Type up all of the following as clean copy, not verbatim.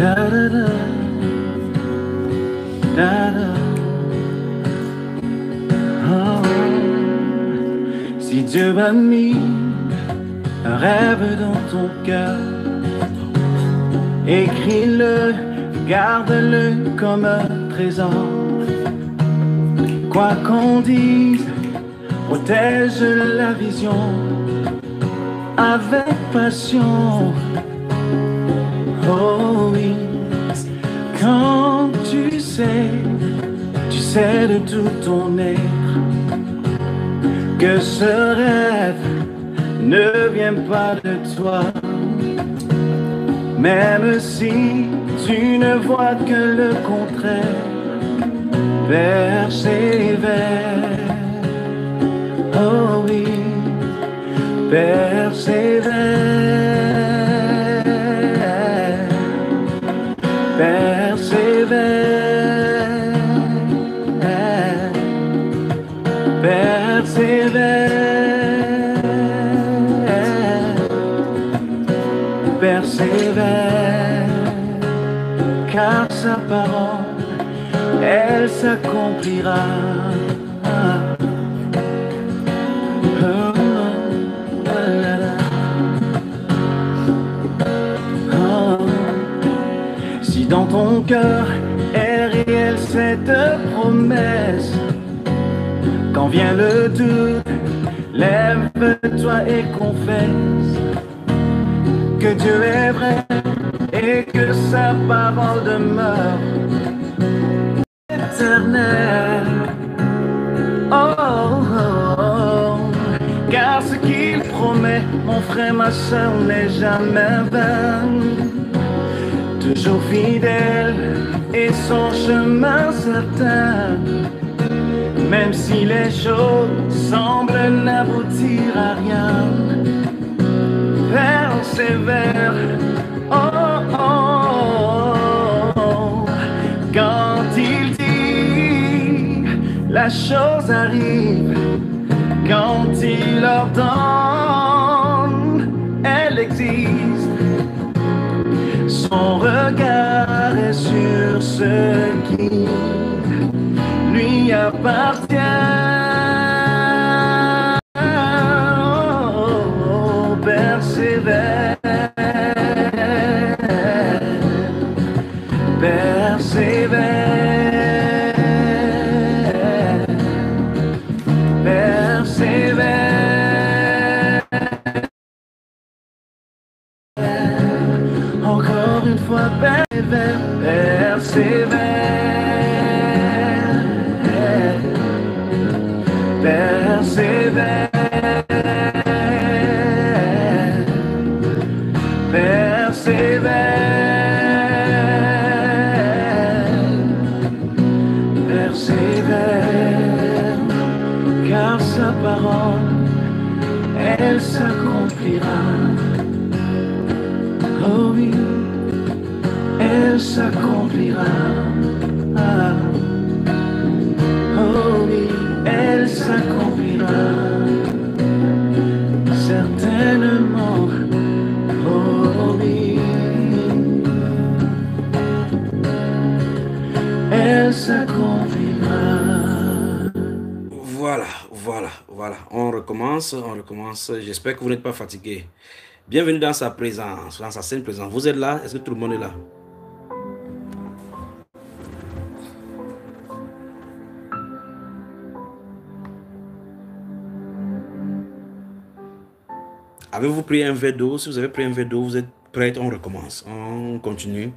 Da da da, da da. Oh. Si Dieu m'a mis un rêve dans ton cœur, écris-le, garde-le comme un trésor. Quoi qu'on dise, protège la vision avec passion. Oh oui, quand tu sais de tout ton être que ce rêve ne vient pas de toi. Même si tu ne vois que le contraire, persévère. Oh oui, persévère. Persévère. Persévère, car sa parole, elle s'accomplira. Si dans ton cœur est réelle cette promesse, quand vient le doute, lève-toi et confesse que Dieu est vrai et que sa parole demeure éternelle. Oh, oh, oh. Car ce qu'il promet, mon frère, ma soeur, n'est jamais vain. Toujours fidèle et son chemin certain. Même si les choses semblent n'aboutir à rien, persévère. Oh, oh, oh. Quand il dit, la chose arrive. Quand il ordonne, elle existe. Son regard est sur ce qui lui appartient. Oh, persévère, persévère, persévère. Encore une fois, persévère, persévère. Persévère, persévère, persévère, car sa parole, elle s'accomplira. Oh oui, elle s'accomplira. Ah. Oh oui, elle s'accomplira certainement. Oh oui, elle s'accomplira. Voilà. On recommence. J'espère que vous n'êtes pas fatigué. Bienvenue dans sa présence, dans sa sainte présence. Vous êtes là? Est-ce que tout le monde est là? Avez-vous pris un verre d'eau? Si vous avez pris un verre d'eau, vous êtes prêts, on recommence. On continue.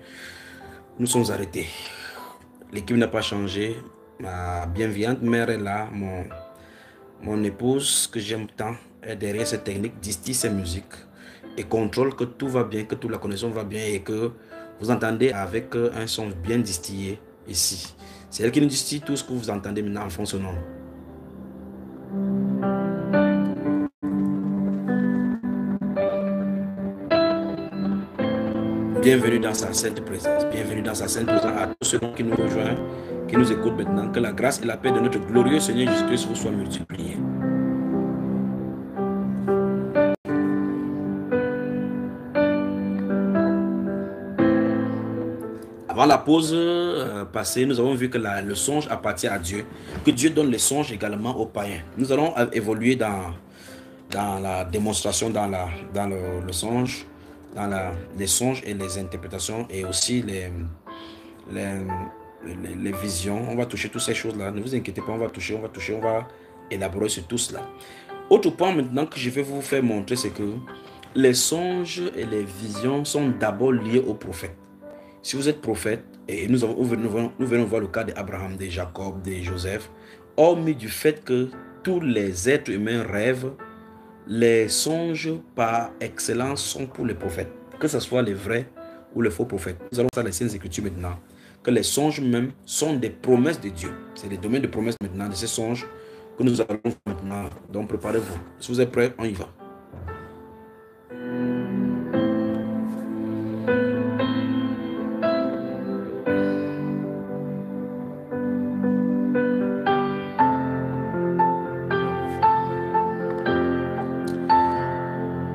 Nous sommes arrêtés. L'équipe n'a pas changé. Ma bienveillante mère est là. Mon épouse, que j'aime tant, est derrière cette technique, distille ses musiques et contrôle que tout va bien, que toute la connexion va bien et que vous entendez avec un son bien distillé ici. C'est elle qui nous distille tout ce que vous entendez maintenant en fond sonore. Bienvenue dans sa sainte présence. Bienvenue dans sa sainte présence à tous ceux qui nous rejoignent, qui nous écoutent maintenant. Que la grâce et la paix de notre glorieux Seigneur Jésus-Christ vous soient multipliées. Avant la pause passée, nous avons vu que le songe appartient à Dieu, que Dieu donne les songes également aux païens. Nous allons évoluer dans la démonstration, dans le songe, les songes et les interprétations et aussi les visions. On va toucher toutes ces choses-là. Ne vous inquiétez pas, on va élaborer sur tout cela. Autre point maintenant que je vais vous faire montrer, c'est que les songes et les visions sont d'abord liés aux prophètes. Si vous êtes prophète, et nous venons voir le cas d'Abraham, de Jacob, de Joseph, hormis du fait que tous les êtres humains rêvent, les songes par excellence sont pour les prophètes, que ce soit les vrais ou les faux prophètes. Nous allons voir les Saintes Écritures maintenant, que les songes même sont des promesses de Dieu. C'est les domaines de promesses maintenant, de ces songes que nous allons faire maintenant. Donc préparez-vous. Si vous êtes prêts, on y va.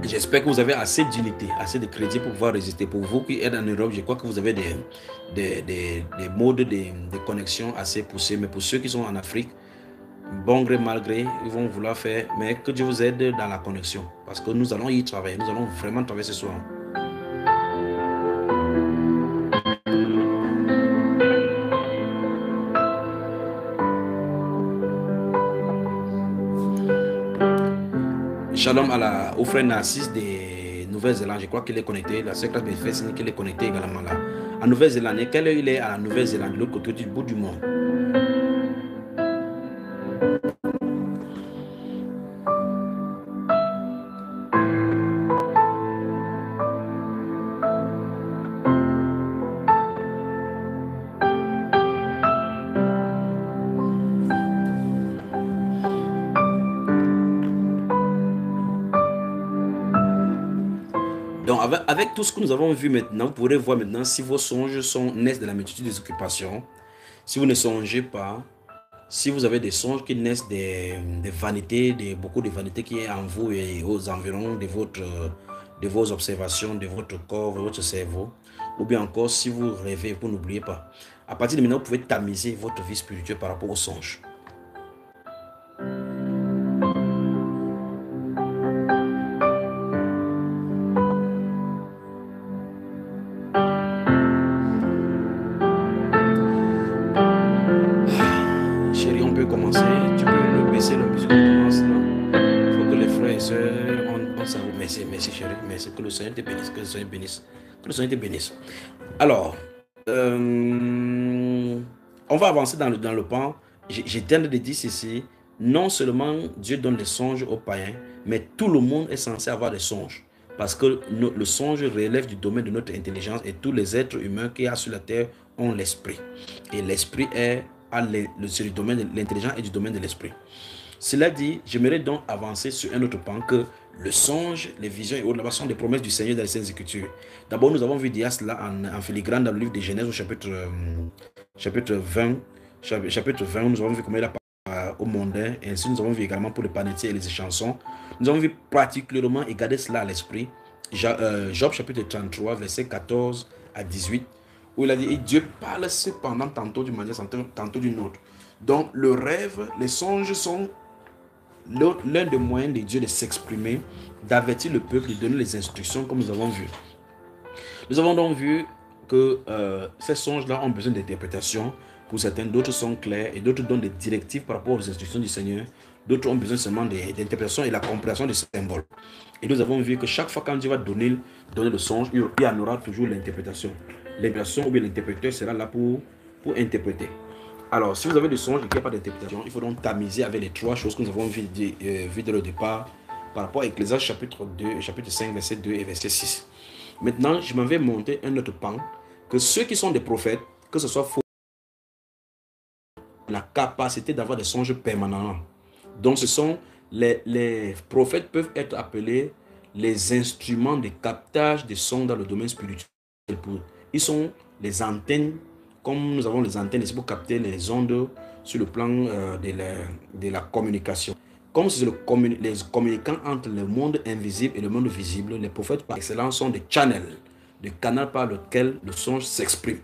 J'espère que vous avez assez d'unité, assez de crédit pour pouvoir résister. Pour vous qui êtes en Europe, je crois que vous avez des modes de connexion assez poussés. Mais pour ceux qui sont en Afrique, bon gré, mal gré, ils vont vouloir faire. Mais que Dieu vous aide dans la connexion. Parce que nous allons y travailler. Nous allons vraiment travailler ce soir. Shalom au frère Narcisse de Nouvelle-Zélande. Je crois qu'il est connecté. La secrétaire de fait qu'il est connecté également là. En Nouvelle-Zélande. Quelle heure il est à la Nouvelle-Zélande, de l'autre côté du bout du monde? Donc, avec tout ce que nous avons vu maintenant, vous pourrez voir maintenant si vos songes naissent de la multitude des occupations. Si vous ne songez pas, si vous avez des songes qui naissent des vanités, beaucoup de vanités qui est en vous et aux environs de vos observations, de votre corps, de votre cerveau, ou bien encore si vous rêvez, vous n'oubliez pas. À partir de maintenant, vous pouvez tamiser votre vie spirituelle par rapport aux songes. Merci chérie, merci, que le Seigneur te bénisse, que le Seigneur bénisse, que le Seigneur te bénisse. Alors, on va avancer dans le pan. J'ai tenté de dire ceci, non seulement Dieu donne des songes aux païens, mais tout le monde est censé avoir des songes. Parce que le songe relève du domaine de notre intelligence et tous les êtres humains qui y a sur la terre ont l'esprit. Et l'esprit est le domaine de l'intelligence et du domaine de l'esprit. Cela dit, j'aimerais donc avancer sur un autre pan que le songe, les visions et autres sont des promesses du Seigneur dans les Saintes Écritures. D'abord, nous avons vu dire cela en filigrane dans le livre de Genèse au chapitre 20. Chapitre 20, nous avons vu comment il a parlé au mondain. Et ainsi, nous avons vu également pour les panetiers et les chansons. Nous avons vu particulièrement et garder cela à l'esprit. Job chapitre 33, verset 14 à 18, où il a dit, et Dieu parle cependant tantôt d'une manière, tantôt d'une autre. Donc, le rêve, les songes sont l'un des moyens de Dieu de s'exprimer, d'avertir le peuple, de donner les instructions comme nous avons vu. Nous avons donc vu que ces songes-là ont besoin d'interprétation. Pour certains, d'autres sont clairs et d'autres donnent des directives par rapport aux instructions du Seigneur. D'autres ont besoin seulement d'interprétation et la compréhension des symboles. Et nous avons vu que chaque fois quand Dieu va donner le songe, il y en aura toujours l'interprétation. L'interprétation ou bien l'interpréteur sera là pour interpréter. Alors, si vous avez des songes et qu'il n'y a pas d'interprétation, il faut donc tamiser avec les trois choses que nous avons vues dès le départ par rapport à Ecclésiaste chapitre 2, chapitre 5, verset 2 et verset 6. Maintenant, je m'en vais monter un autre pan, que ceux qui sont des prophètes, que ce soit faux, la capacité d'avoir des songes permanents. Donc, ce sont les prophètes peuvent être appelés les instruments de captage des sons dans le domaine spirituel. Ils sont les antennes. Comme nous avons les antennes, c'est pour capter les ondes sur le plan de la communication. Comme c'est les communicants entre le monde invisible et le monde visible, les prophètes par excellence sont des channels, des canaux par lesquels le songe s'exprime.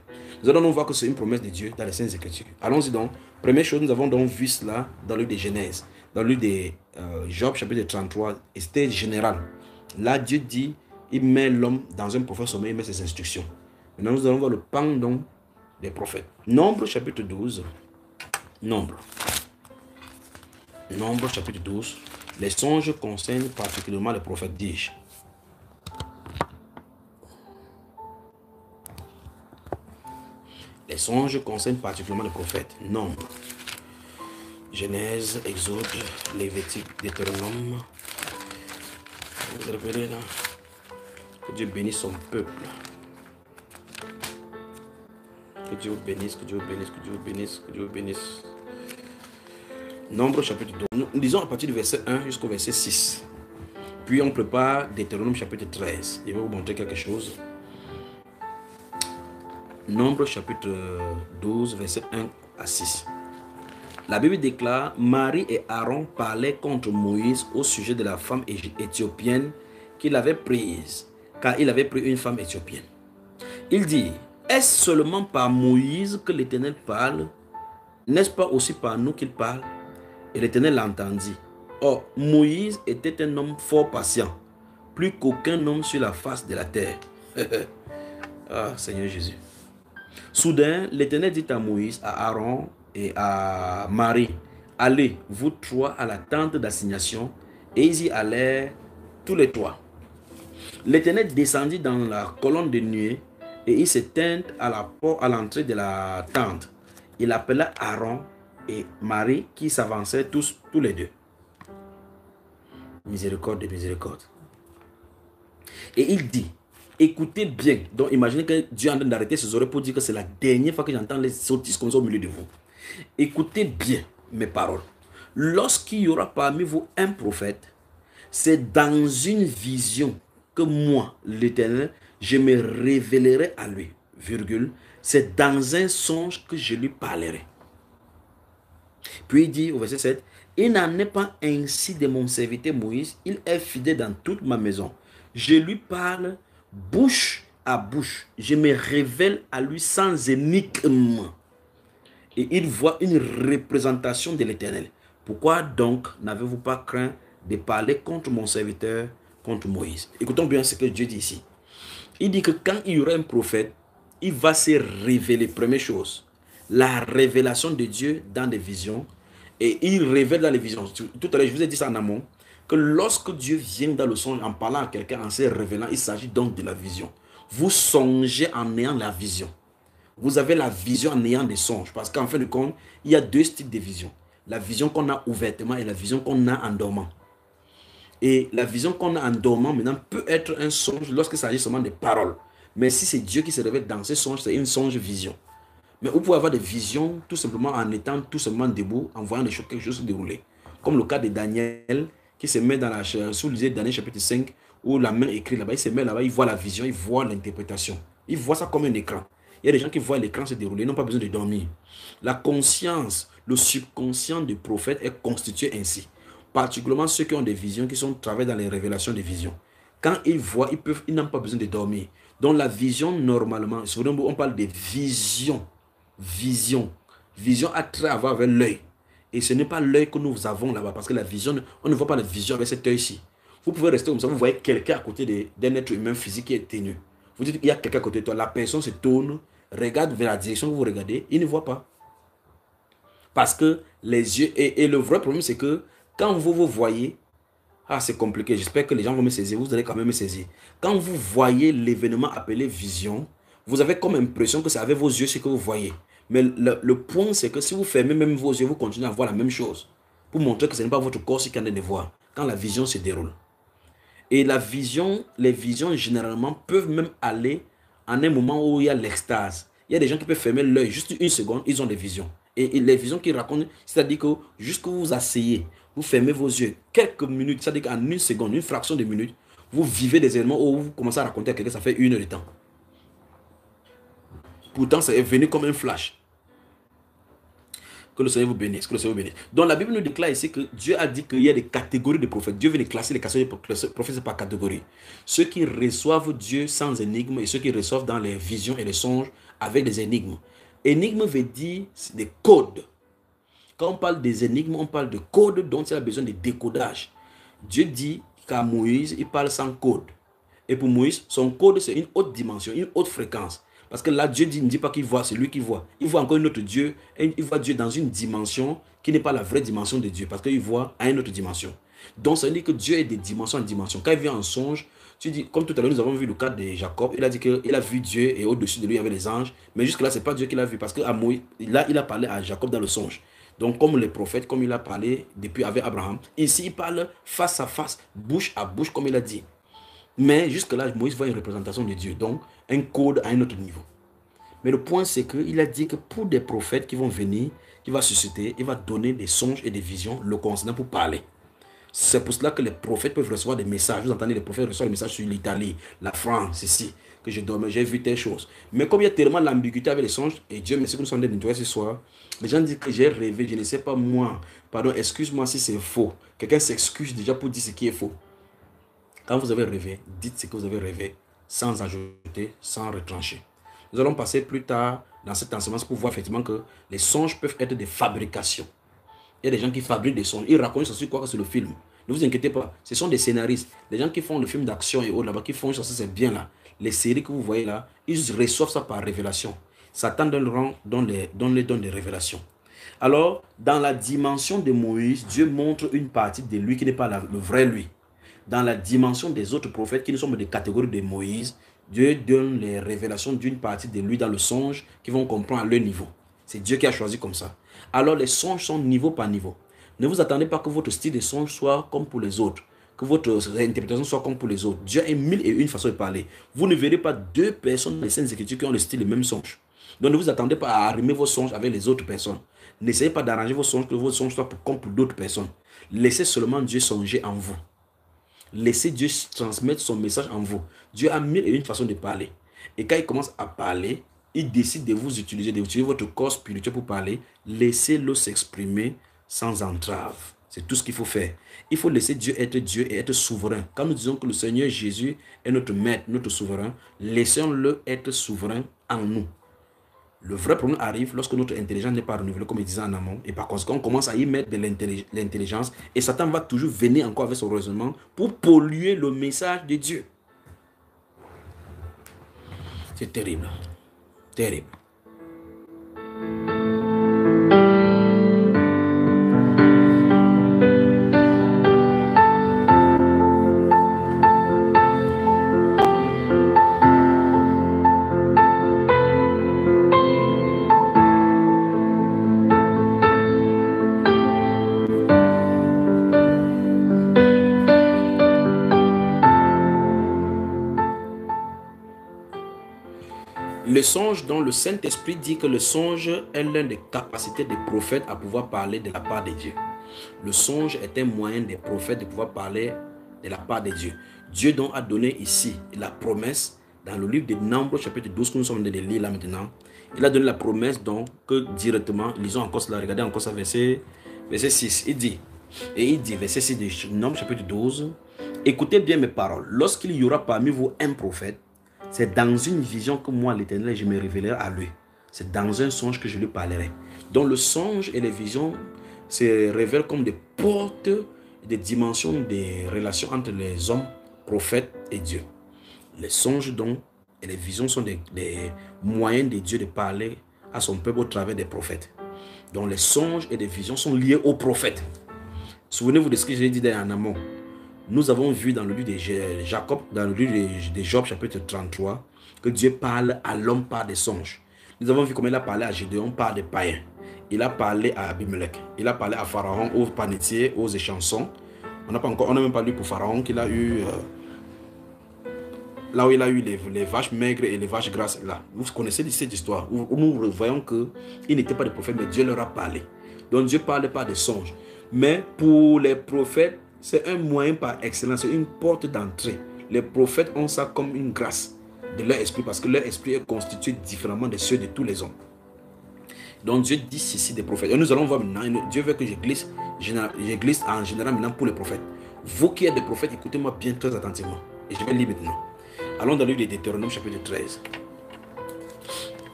Nous allons donc voir que c'est une promesse de Dieu dans les Saintes Écritures. Allons-y donc. Première chose, nous avons donc vu cela dans le livre de Genèse, dans le livre de Job, chapitre 33, et c'était général. Là, Dieu dit, il met l'homme dans un prophète sommet, il met ses instructions. Maintenant, nous allons voir le pendant des prophètes. Nombre, chapitre 12. Nombre, chapitre 12. Les songes concernent particulièrement les prophètes, dis-je. Les songes concernent particulièrement les prophètes. Nombre, Genèse, Exode, Lévitique, Deutéronome. Vous repérez là. Que Dieu bénisse son peuple. Que Dieu vous bénisse, que Dieu vous bénisse, que Dieu vous bénisse, que Dieu vous bénisse. Nombre chapitre 12. Nous lisons à partir du verset 1 jusqu'au verset 6. Puis on prépare Deutéronome chapitre 13. Je vais vous montrer quelque chose. Nombre chapitre 12, verset 1 à 6. La Bible déclare, Marie et Aaron parlaient contre Moïse au sujet de la femme éthiopienne qu'il avait prise, car il avait pris une femme éthiopienne. Il dit, est-ce seulement par Moïse que l'Éternel parle? N'est-ce pas aussi par nous qu'il parle? Et l'Éternel l'entendit. Or, Moïse était un homme fort patient, plus qu'aucun homme sur la face de la terre. Ah, Seigneur Jésus. Soudain, l'Éternel dit à Moïse, à Aaron et à Marie, allez, vous trois, à la tente d'assignation. Et ils y allèrent tous les trois. L'Éternel descendit dans la colonne de nuée et il se tint à l'entrée de la tente. Il appela Aaron et Marie qui s'avançaient tous les deux. Miséricorde de miséricorde. Et il dit, écoutez bien. Donc imaginez que Dieu est en train d'arrêter ses oreilles pour dire que c'est la dernière fois que j'entends les sottises comme ça au milieu de vous. Écoutez bien mes paroles. Lorsqu'il y aura parmi vous un prophète, c'est dans une vision que moi, l'Éternel, je me révélerai à lui. Virgule, c'est dans un songe que je lui parlerai. Puis il dit au verset 7, il n'en est pas ainsi de mon serviteur Moïse, il est fidèle dans toute ma maison. Je lui parle bouche à bouche, je me révèle à lui sans énigme. Et il voit une représentation de l'Éternel. Pourquoi donc n'avez-vous pas craint de parler contre mon serviteur, contre Moïse? Écoutons bien ce que Dieu dit ici. Il dit que quand il y aura un prophète, il va se révéler. Première chose, la révélation de Dieu dans des visions. Et il révèle dans les visions. Tout à l'heure, je vous ai dit ça en amont, que lorsque Dieu vient dans le songe en parlant à quelqu'un, en se révélant, il s'agit donc de la vision. Vous songez en ayant la vision. Vous avez la vision en ayant des songes. Parce qu'en fin de compte, il y a deux styles de vision. La vision qu'on a ouvertement et la vision qu'on a en dormant. Et la vision qu'on a en dormant maintenant peut être un songe lorsqu'il s'agit seulement de paroles. Mais si c'est Dieu qui se révèle dans ces songes, c'est une songe-vision. Mais vous pouvez avoir des visions tout simplement en étant tout simplement debout, en voyant quelque chose se dérouler. Comme le cas de Daniel qui se met dans la sous le Daniel chapitre 5 où la main écrit là-bas. Il se met là-bas, il voit la vision, il voit l'interprétation. Il voit ça comme un écran. Il y a des gens qui voient l'écran se dérouler, ils n'ont pas besoin de dormir. La conscience, le subconscient du prophète est constitué ainsi. Particulièrement ceux qui ont des visions, qui sont travaillés dans les révélations des visions. Quand ils voient, ils n'ont pas besoin de dormir. Donc la vision, normalement, on parle de vision. Vision. Vision a trait à voir avec l'œil. Et ce n'est pas l'œil que nous avons là-bas. Parce que la vision, on ne voit pas la vision avec cet œil-ci. Vous pouvez rester comme ça, vous voyez quelqu'un à côté d'un être humain physique qui est ténu. Vous dites qu'il y a quelqu'un à côté de toi. La personne se tourne, regarde vers la direction que vous regardez, il ne voit pas. Parce que les yeux... Et le vrai problème, c'est que quand vous voyez... Ah, c'est compliqué. J'espère que les gens vont me saisir. Vous allez quand même me saisir. Quand vous voyez l'événement appelé vision, vous avez comme impression que c'est avec vos yeux ce que vous voyez. Mais le point, c'est que si vous fermez même vos yeux, vous continuez à voir la même chose. Pour montrer que ce n'est pas votre corps qui est en train de voir. Quand la vision se déroule. Et la vision, les visions généralement peuvent même aller en un moment où il y a l'extase. Il y a des gens qui peuvent fermer l'œil juste une seconde, ils ont des visions. Et les visions qu'ils racontent, c'est-à-dire que jusqu'à vous asseyez, vous fermez vos yeux quelques minutes, c'est-à-dire qu'en une seconde, une fraction de minute, vous vivez des éléments où vous commencez à raconter à quelqu'un, ça fait 1 heure de temps. Pourtant, ça est venu comme un flash. Que le Seigneur vous bénisse. Que le Seigneur vous bénisse. Donc la Bible nous déclare ici que Dieu a dit qu'il y a des catégories de prophètes. Dieu vient de classer les prophètes par catégorie. Ceux qui reçoivent Dieu sans énigme et ceux qui reçoivent dans les visions et les songes avec des énigmes. Énigme veut dire des codes. Quand on parle des énigmes, on parle de codes dont il a besoin de décodage. Dieu dit qu'à Moïse, il parle sans code. Et pour Moïse, son code, c'est une haute dimension, une haute fréquence. Parce que là, Dieu ne dit pas qu'il voit, c'est lui qui voit. Il voit encore un autre Dieu, et il voit Dieu dans une dimension qui n'est pas la vraie dimension de Dieu, parce qu'il voit à une autre dimension. Donc, ça veut dire que Dieu est de dimension en dimension. Quand il vient en songe, tu dis, comme tout à l'heure, nous avons vu le cas de Jacob, il a dit qu'il a vu Dieu et au-dessus de lui, il y avait les anges. Mais jusque-là, ce n'est pas Dieu qui l'a vu, parce que là, il a parlé à Jacob dans le songe. Donc, comme les prophètes, comme il a parlé depuis avec Abraham, ici, il parle face à face, bouche à bouche, comme il a dit. Mais jusque-là, Moïse voit une représentation de Dieu, donc un code à un autre niveau. Mais le point, c'est qu'il a dit que pour des prophètes qui vont venir, qui va susciter, il va donner des songes et des visions le concernant pour parler. C'est pour cela que les prophètes peuvent recevoir des messages. Vous entendez, les prophètes reçoivent des messages sur l'Italie, la France, ici, que je dormais, j'ai vu telle chose. Mais comme il y a tellement d'ambiguïté avec les songes, et Dieu merci que nous sommes nettoyés ce soir, les gens disent que j'ai rêvé, je ne sais pas moi. Pardon, excuse-moi si c'est faux. Quelqu'un s'excuse déjà pour dire ce qui est faux. Quand vous avez rêvé, dites ce que vous avez rêvé, sans ajouter, sans retrancher. Nous allons passer plus tard dans cette enseignement pour voir effectivement que les songes peuvent être des fabrications. Il y a des gens qui fabriquent des songes. Ils racontent sur quoi que c'est le film. Ne vous inquiétez pas. Ce sont des scénaristes. Les gens qui font le film d'action et autres là-bas, qui font ça, c'est bien là. Les séries que vous voyez là, ils reçoivent ça par révélation. Satan donne des révélations. Alors, dans la dimension de Moïse, Dieu montre une partie de lui qui n'est pas le vrai lui. Dans la dimension des autres prophètes qui ne sont pas des catégories de Moïse, Dieu donne les révélations d'une partie de lui dans le songe qui vont comprendre à leur niveau. C'est Dieu qui a choisi comme ça. Alors les songes sont niveau par niveau. Ne vous attendez pas que votre style de songe soit comme pour les autres, que votre interprétation soit comme pour les autres. Dieu a 1001 façons de parler. Vous ne verrez pas deux personnes dans les Saintes Écritures qui ont le style de même songe. Donc ne vous attendez pas à arrimer vos songes avec les autres personnes. N'essayez pas d'arranger vos songes, que vos songes soient comme pour d'autres personnes. Laissez seulement Dieu songer en vous. Laissez Dieu transmettre son message en vous. Dieu a 1001 façons de parler. Et quand il commence à parler, il décide de vous utiliser, d'utiliser votre corps spirituel pour parler. Laissez-le s'exprimer sans entrave. C'est tout ce qu'il faut faire. Il faut laisser Dieu et être souverain. Quand nous disons que le Seigneur Jésus est notre maître, notre souverain, laissons-le être souverain en nous. Le vrai problème arrive lorsque notre intelligence n'est pas renouvelée, comme il disait en amont, et par conséquent, on commence à y mettre de l'intelligence, et Satan va toujours venir encore avec son raisonnement pour polluer le message de Dieu. C'est terrible. Terrible. Le songe, dont le Saint-Esprit dit que le songe est l'une des capacités des prophètes à pouvoir parler de la part de Dieu. Le songe est un moyen des prophètes de pouvoir parler de la part de Dieu. Dieu donc a donné ici la promesse dans le livre de Nombres chapitre 12 que nous sommes en train de lire là maintenant. Il a donné la promesse donc que directement, lisons encore cela, regardez encore ça, verset 6, il dit, verset 6 de Nombres chapitre 12, écoutez bien mes paroles, lorsqu'il y aura parmi vous un prophète, c'est dans une vision que moi, l'Éternel, je me révélerai à lui. C'est dans un songe que je lui parlerai. Donc le songe et les visions se révèlent comme des portes, des dimensions, des relations entre les hommes, prophètes et Dieu. Les songes donc et les visions sont des moyens de Dieu de parler à son peuple au travers des prophètes. Donc les songes et les visions sont liés aux prophètes. Souvenez-vous de ce que j'ai dit en amont. Nous avons vu dans le livre de Jacob, dans le livre de Job, chapitre 33, que Dieu parle à l'homme par des songes. Nous avons vu comment il a parlé à Gédéon par des païens. Il a parlé à Abimelech. Il a parlé à Pharaon, aux panetiers, aux échansons. On n'a même pas lu pour Pharaon qu'il a eu... là où il a eu les vaches maigres et les vaches grasses. Là. Vous connaissez cette histoire où nous voyons qu'ils n'étaient pas des prophètes, mais Dieu leur a parlé. Donc Dieu parle par des songes. Mais pour les prophètes, c'est un moyen par excellence, c'est une porte d'entrée. Les prophètes ont ça comme une grâce de leur esprit parce que leur esprit est constitué différemment de ceux de tous les hommes. Donc Dieu dit ceci des prophètes. Et nous allons voir maintenant, Dieu veut que je glisse en général maintenant pour les prophètes. Vous qui êtes des prophètes, écoutez-moi bien très attentivement. Et je vais lire maintenant. Allons dans le livre de Deutéronome chapitre 13.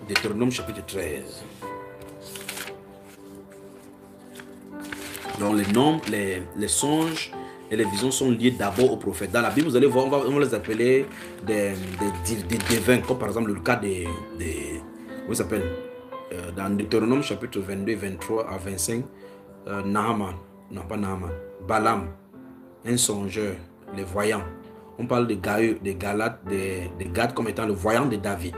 Deutéronome chapitre 13. Donc les songes et les visions sont liés d'abord aux prophètes. Dans la Bible, vous allez voir, on va les appeler des devins, comme par exemple le cas des comment ça s'appelle dans Deutéronome chapitre 22, 23 à 25, Naaman, non pas Naaman, Balaam, un songeur, les voyants. On parle de Galates, de Gad comme étant le voyant de David.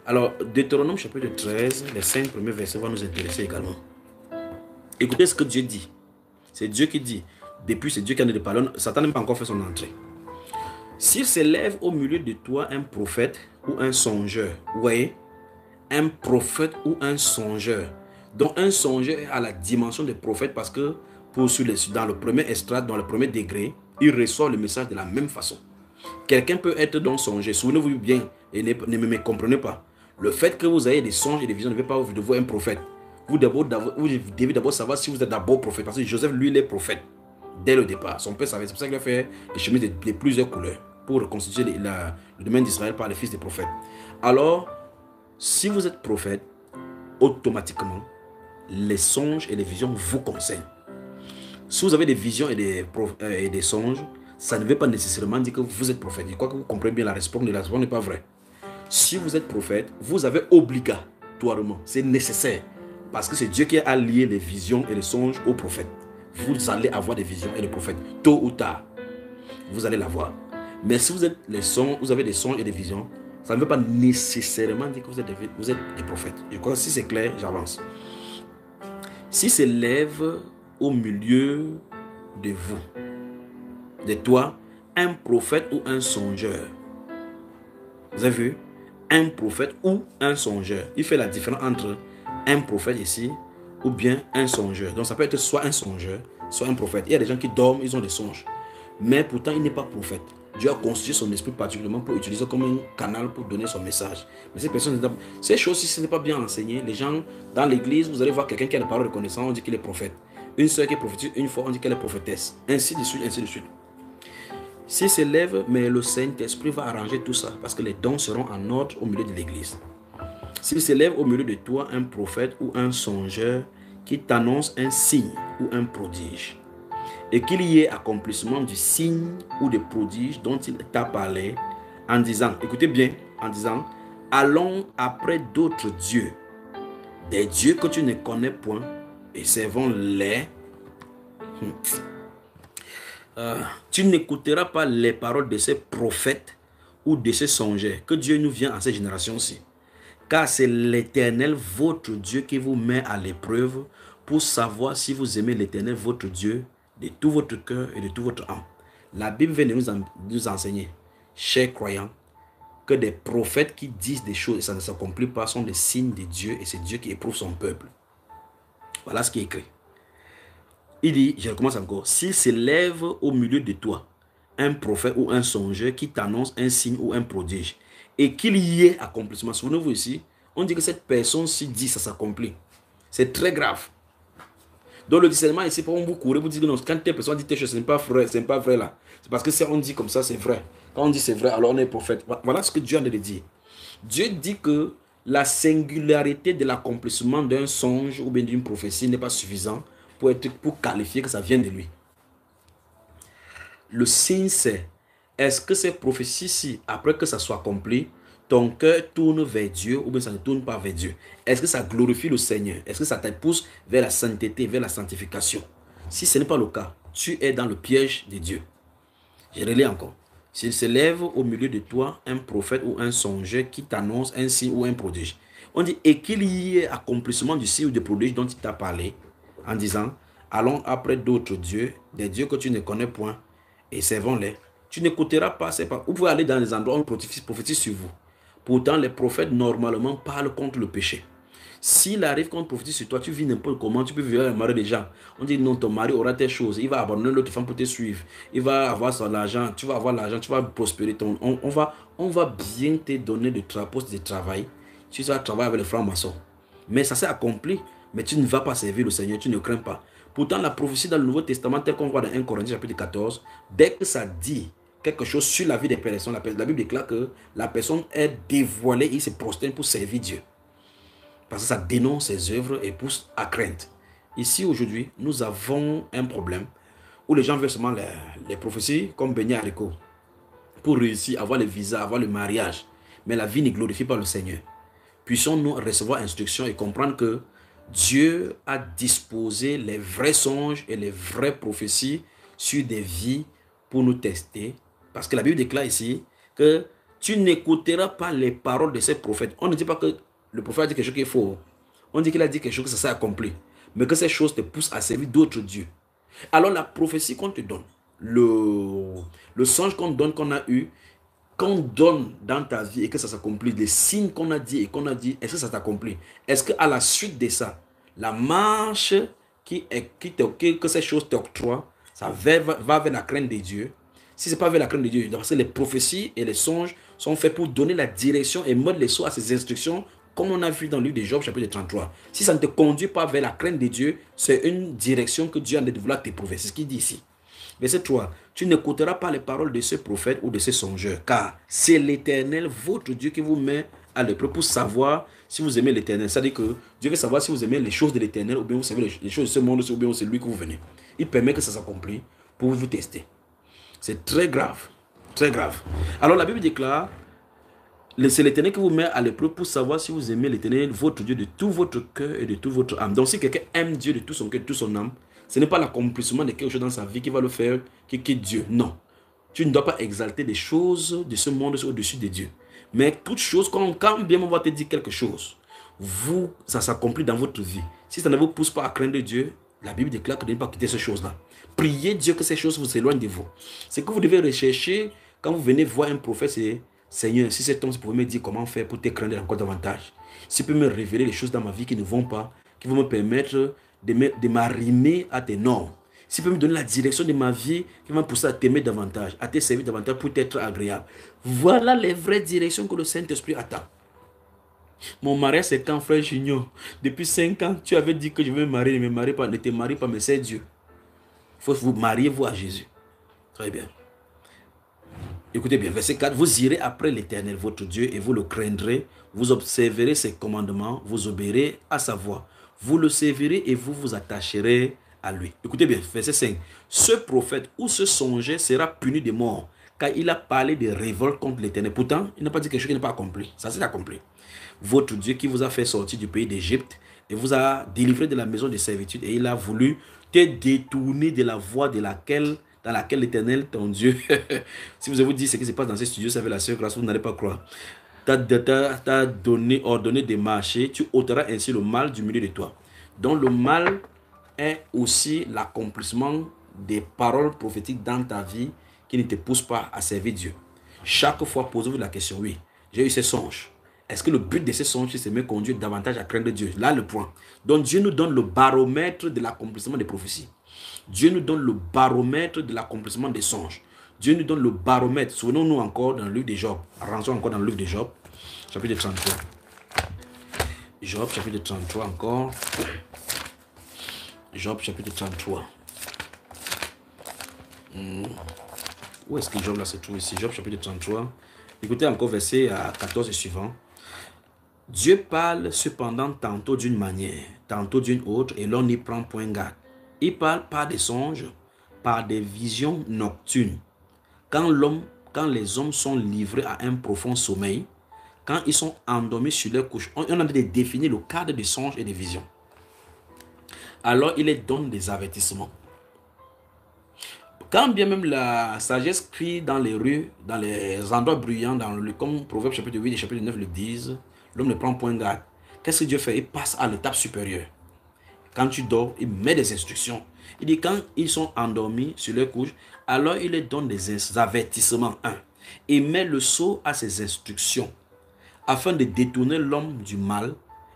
Alors, Deutéronome chapitre 13, les 5 premiers versets vont nous intéresser également. Écoutez ce que Dieu dit. C'est Dieu qui dit. Depuis, c'est Dieu qui en a parlé. Satan n'a pas encore fait son entrée. S'il s'élève au milieu de toi un prophète ou un songeur, vous voyez, un prophète ou un songeur. Donc, un songeur est à la dimension des prophètes parce que dans le premier estrade, dans le premier degré, il reçoit le message de la même façon. Quelqu'un peut être donc songeur. Souvenez-vous bien et ne me comprenez pas. Le fait que vous ayez des songes et des visions ne veut pas vous devoir un prophète. Vous devez d'abord savoir si vous êtes d'abord prophète. Parce que Joseph, lui, il est prophète. Dès le départ. Son père savait. C'est pour ça qu'il a fait les chemises de plusieurs couleurs. Pour reconstituer le domaine d'Israël par les fils des prophètes. Alors, si vous êtes prophète, automatiquement, les songes et les visions vous concernent. Si vous avez des visions et des songes, ça ne veut pas nécessairement dire que vous êtes prophète. Je crois que vous comprenez bien la réponse. La réponse n'est pas vraie. Si vous êtes prophète, vous avez obligatoirement, c'est nécessaire, parce que c'est Dieu qui a lié les visions et les songes aux prophètes. Vous allez avoir des visions et des prophètes, tôt ou tard, vous allez l'avoir. Mais si vous avez des songes et des visions, ça ne veut pas nécessairement dire que vous êtes des prophètes. Je crois que si c'est clair, j'avance. Si s'élève au milieu de vous, de toi, un prophète ou un songeur. Vous avez vu? Un prophète ou un songeur. Il fait la différence entre un prophète ici ou bien un songeur. Donc ça peut être soit un songeur, soit un prophète. Il y a des gens qui dorment, ils ont des songes. Mais pourtant, il n'est pas prophète. Dieu a constitué son esprit particulièrement pour utiliser comme un canal pour donner son message. Mais ces choses, si ce n'est pas bien enseigné, les gens dans l'église, vous allez voir quelqu'un qui a des paroles reconnaissantes, on dit qu'il est prophète. Une sœur qui est prophétise, une fois on dit qu'elle est prophétesse. Ainsi de suite, ainsi de suite. S'il s'élève, mais le Saint-Esprit va arranger tout ça parce que les dons seront en ordre au milieu de l'église. S'il s'élève au milieu de toi un prophète ou un songeur qui t'annonce un signe ou un prodige et qu'il y ait accomplissement du signe ou du prodige dont il t'a parlé en disant, écoutez bien, en disant, allons après d'autres dieux, des dieux que tu ne connais point et servons-les. Tu n'écouteras pas les paroles de ces prophètes ou de ces songeurs que Dieu nous vient à cette génération-ci. Car c'est l'Éternel, votre Dieu, qui vous met à l'épreuve pour savoir si vous aimez l'Éternel, votre Dieu, de tout votre cœur et de tout votre âme. La Bible vient de nous enseigner, chers croyants, que des prophètes qui disent des choses et ça ne s'accomplit pas sont des signes de Dieu et c'est Dieu qui éprouve son peuple. Voilà ce qui est écrit. Il dit, je recommence encore, s'il s'élève au milieu de toi un prophète ou un songeur qui t'annonce un signe ou un prodige et qu'il y ait accomplissement. Souvenez-vous ici, on dit que cette personne-ci dit ça s'accomplit. C'est très grave. Donc le discernement ici, pour vous courir, vous dites que non, quand telle personne dit telle chose, ce n'est pas vrai là. C'est parce que si on dit comme ça, c'est vrai. Quand on dit c'est vrai, alors on est prophète. Voilà ce que Dieu a de dire. Dieu dit que la singularité de l'accomplissement d'un songe ou bien d'une prophétie n'est pas suffisant pour qualifier que ça vient de lui. Le signe c'est, est-ce que ces prophéties-ci, après que ça soit accompli, ton cœur tourne vers Dieu ou bien ça ne tourne pas vers Dieu? Est-ce que ça glorifie le Seigneur? Est-ce que ça te pousse vers la sainteté, vers la sanctification? Si ce n'est pas le cas, tu es dans le piège de Dieu. Je relis encore. S'il s'élève au milieu de toi un prophète ou un songeur qui t'annonce un signe ou un prodige, on dit, et qu'il y ait accomplissement du signe ou du prodige dont il t'a parlé, en disant, allons après d'autres dieux, des dieux que tu ne connais point, et servons-les. Tu n'écouteras pas, vous pouvez aller dans les endroits où on prophétise sur vous. Pourtant, les prophètes, normalement, parlent contre le péché. S'il arrive qu'on prophétise sur toi, tu vis n'importe comment, tu peux vivre le mari des gens. On dit, non, ton mari aura telle chose, il va abandonner l'autre femme pour te suivre. Il va avoir son argent, tu vas avoir l'argent, tu vas prospérer. On va bien te donner de poste de travail. Tu vas travailler avec les francs-maçons. Mais ça s'est accompli. Mais tu ne vas pas servir le Seigneur, tu ne crains pas. Pourtant, la prophétie dans le Nouveau Testament, tel qu'on voit dans 1 Corinthiens chapitre 14, dès que ça dit quelque chose sur la vie des personnes, la Bible déclare que la personne est dévoilée, il se prosterne pour servir Dieu. Parce que ça dénonce ses œuvres et pousse à crainte. Ici, aujourd'hui, nous avons un problème où les gens veulent seulement les prophéties comme Béni Haricot pour réussir, avoir le visa, avoir le mariage. Mais la vie ne glorifie pas le Seigneur. Puissons-nous recevoir instruction et comprendre que Dieu a disposé les vrais songes et les vraies prophéties sur des vies pour nous tester. Parce que la Bible déclare ici que tu n'écouteras pas les paroles de ces prophètes. On ne dit pas que le prophète a dit quelque chose qui est faux. On dit qu'il a dit quelque chose que ça s'est accompli. Mais que ces choses te poussent à servir d'autres dieux. Alors la prophétie qu'on te donne, le songe qu'on donne, qu'on a eu, qu'on donne dans ta vie et que ça s'accomplit, les signes qu'on a dit et qu'on a dit, est-ce que ça s'accomplit? Est-ce qu'à la suite de ça, la marche que ces choses t'octroient, ça va vers la crainte de Dieu? Si ce n'est pas vers la crainte de Dieu, parce que les prophéties et les songes sont faits pour donner la direction et mode les sauts à ces instructions, comme on a vu dans le livre de Job, chapitre 33. Si ça ne te conduit pas vers la crainte de Dieu, c'est une direction que Dieu a de vouloir t'éprouver. C'est ce qu'il dit ici. Verset 3. Tu n'écouteras pas les paroles de ce prophète ou de ce songeur, car c'est l'Éternel, votre Dieu, qui vous met à l'épreuve pour savoir si vous aimez l'Éternel. C'est-à-dire que Dieu veut savoir si vous aimez les choses de l'Éternel ou bien vous savez les choses de ce monde ou bien c'est lui que vous venez. Il permet que ça s'accomplisse pour vous tester. C'est très grave. Très grave. Alors la Bible déclare, c'est l'Éternel qui vous met à l'épreuve pour savoir si vous aimez l'Éternel, votre Dieu, de tout votre cœur et de toute votre âme. Donc si quelqu'un aime Dieu de tout son cœur, de toute son âme, ce n'est pas l'accomplissement de quelque chose dans sa vie qui va le faire, qui est Dieu. Non. Tu ne dois pas exalter des choses de ce monde au-dessus de Dieu. Mais toute chose, quand bien on va te dire quelque chose, ça s'accomplit dans votre vie. Si ça ne vous pousse pas à craindre Dieu, la Bible déclare que de ne pas quitter ces choses-là. Priez Dieu que ces choses vous éloignent de vous. Ce que vous devez rechercher quand vous venez voir un prophète, c'est Seigneur, si cet homme pouvait me dire comment faire pour te craindre encore davantage. S'il peut me révéler les choses dans ma vie qui ne vont pas, qui vont me permettre de m'arrimer à tes normes. S'il peut me donner la direction de ma vie qui va me pousser à t'aimer davantage, à te servir davantage pour t'être agréable. Voilà les vraies directions que le Saint-Esprit attend. Mon mariage, c'est quand, frère Junior? Depuis 5 ans, tu avais dit que je veux me marier, ne me marie pas, ne te marie pas, mais c'est Dieu. Il faut vous marier, vous, à Jésus. Très bien. Écoutez bien, verset 4, vous irez après l'Éternel, votre Dieu, et vous le craindrez, vous observerez ses commandements, vous obéirez à sa voix. Vous le servirez et vous vous attacherez à lui. Écoutez bien, verset 5. Ce prophète ou ce songeur sera puni de mort, car il a parlé de révolte contre l'Éternel. Pourtant, il n'a pas dit quelque chose qui n'est pas accompli. Ça s'est accompli. Votre Dieu qui vous a fait sortir du pays d'Égypte et vous a délivré de la maison de servitude, et il a voulu te détourner de la voie dans laquelle l'Éternel, ton Dieu, si vous avez dit ce qui se passe dans ces studios, ça fait la sœur grâce, vous n'allez pas croire. T'a ordonné de marcher, tu ôteras ainsi le mal du milieu de toi. Donc le mal est aussi l'accomplissement des paroles prophétiques dans ta vie qui ne te poussent pas à servir Dieu. Chaque fois, posez-vous la question, oui, j'ai eu ces songes. Est-ce que le but de ces songes, c'est me conduire davantage à craindre Dieu? Là, le point. Donc Dieu nous donne le baromètre de l'accomplissement des prophéties. Dieu nous donne le baromètre de l'accomplissement des songes. Dieu nous donne le baromètre. Souvenons-nous encore dans le livre de Job. Rentrons encore dans le livre de Job, chapitre 33. Job, chapitre 33 encore. Job, chapitre 33. Où est-ce que Job là se trouve ici? Job, chapitre 33. Écoutez encore verset 14 et suivant. Dieu parle cependant tantôt d'une manière, tantôt d'une autre, et l'on n'y prend point garde. Il parle par des songes, par des visions nocturnes. Quand les hommes sont livrés à un profond sommeil, quand ils sont endormis sur leur couche, on a défini le cadre des songes et des visions. Alors il leur donne des avertissements. Quand bien même la sagesse crie dans les rues, dans les endroits bruyants, comme Proverbe chapitre 8 et chapitre 9 le disent, l'homme ne prend point garde. Qu'est-ce que Dieu fait? Il passe à l'étape supérieure. Quand tu dors, il met des instructions. Il dit quand ils sont endormis sur leur couche, alors il leur donne des avertissements. Il met le sceau à ses instructions afin de détourner l'homme du mal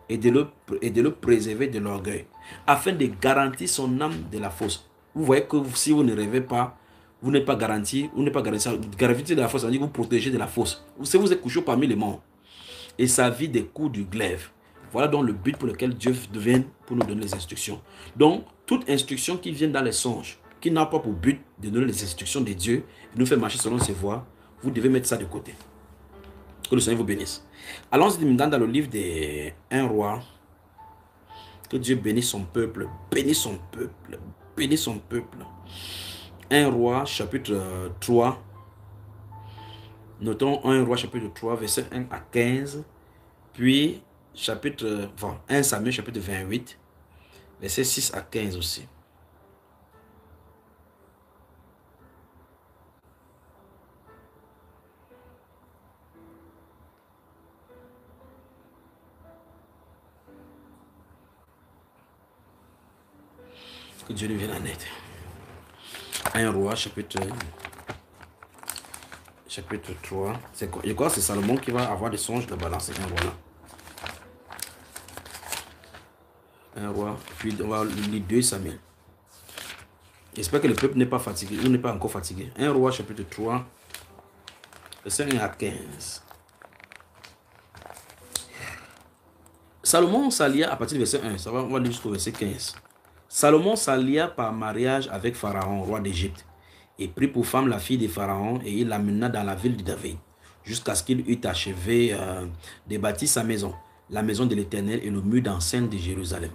et de le préserver de l'orgueil, afin de garantir son âme de la fausse. Vous voyez que si vous ne rêvez pas, vous n'êtes pas garanti, Gravité de la fausse, ça veut dire que vous protégez de la fausse. Si vous êtes couché parmi les morts, et sa vie des coups du glaive. Voilà donc le but pour lequel Dieu vient pour nous donner les instructions. Donc, toute instruction qui vient dans les songes, qui n'a pas pour but de donner les instructions de Dieu, de nous faire marcher selon ses voies, vous devez mettre ça de côté. Que le Seigneur vous bénisse. Allons-y maintenant dans le livre des 1 roi. Que Dieu bénisse son peuple, bénisse son peuple, bénisse son peuple. 1 roi, chapitre 3. Notons 1 roi, chapitre 3, verset 1 à 15. Puis, chapitre 1 Samuel, chapitre 28, verset 6 à 15 aussi. Que Dieu nous vienne en aide. 1 roi, chapitre 3. C'est quoi? Je crois que c'est Salomon qui va avoir des songes de balancer un roi là. Un roi. Puis on va lire 2 Samuel. J'espère que le peuple n'est pas fatigué ou n'est pas encore fatigué. 1 roi, chapitre 3, verset 1 à 15. Salomon s'allia à partir du verset 1. Ça va, on va lire jusqu'au verset 15. Salomon s'allia par mariage avec Pharaon, roi d'Égypte, et prit pour femme la fille de Pharaon, et il l'amena dans la ville de David, jusqu'à ce qu'il eût achevé de bâtir sa maison, la maison de l'Éternel et le mur d'enceinte de Jérusalem.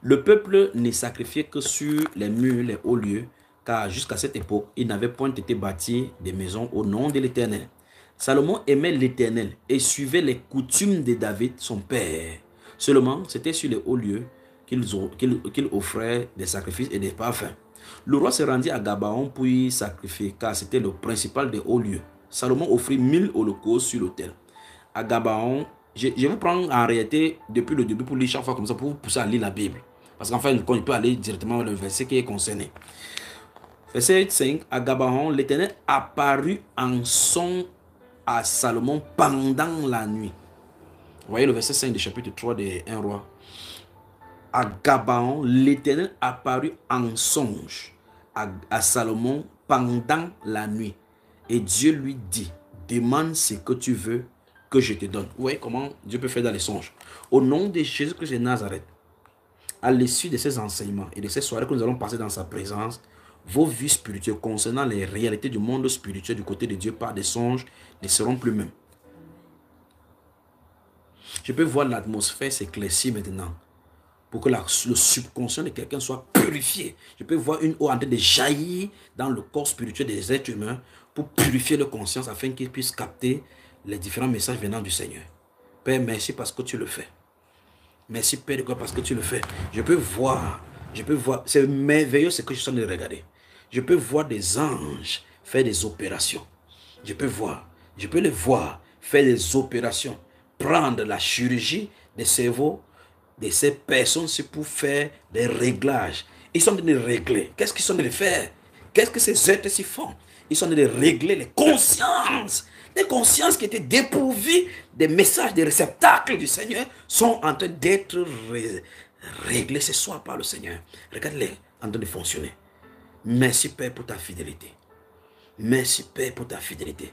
Le peuple ne sacrifiait que sur les murs, les hauts lieux, car jusqu'à cette époque, il n'avait point été bâti des maisons au nom de l'Éternel. Salomon aimait l'Éternel et suivait les coutumes de David, son père. Seulement, c'était sur les hauts lieux qu'il offrait des sacrifices et des parfums. Le roi se rendit à Gabaon pour y sacrifier, car c'était le principal des hauts lieux. Salomon offrit 1000 holocaustes sur l'autel. À Gabaon, je vais prendre en réalité depuis le début pour lire chaque fois comme ça, pour vous pousser à lire la Bible. Parce qu'enfin, on peut aller directement dans le verset qui est concerné. Verset 5, à Gabaon, l'Éternel apparut en son à Salomon pendant la nuit. Vous voyez le verset 5 du chapitre 3 de 1 roi. À Gabaon, l'Éternel apparut en songe à Salomon pendant la nuit. Et Dieu lui dit, demande ce que tu veux que je te donne. Vous voyez comment Dieu peut faire dans les songes. Au nom de Jésus-Christ de Nazareth, à l'issue de ces enseignements et de ces soirées que nous allons passer dans sa présence, vos vies spirituelles concernant les réalités du monde spirituel du côté de Dieu par des songes ne seront plus mêmes. Je peux voir l'atmosphère s'éclaircir maintenant pour que le subconscient de quelqu'un soit purifié. Je peux voir une eau en train de jaillir dans le corps spirituel des êtres humains pour purifier leur conscience afin qu'ils puissent capter les différents messages venant du Seigneur. Père, merci parce que tu le fais. Merci Père de quoi parce que tu le fais. Je peux voir, c'est merveilleux ce que je suis en train de regarder. Je peux voir des anges faire des opérations. Je peux les voir faire des opérations, prendre la chirurgie des cerveaux de ces personnes pour faire des réglages. Ils sont en train de régler. Qu'est-ce qu'ils sont en train de faire? Qu'est-ce que ces êtres-ci font? Ils sont en train de régler les consciences. Les consciences qui étaient dépourvues des messages, des réceptacles du Seigneur sont en train d'être réglées ce soir par le Seigneur. Regarde-les en train de fonctionner. Merci Père pour ta fidélité. Merci Père pour ta fidélité.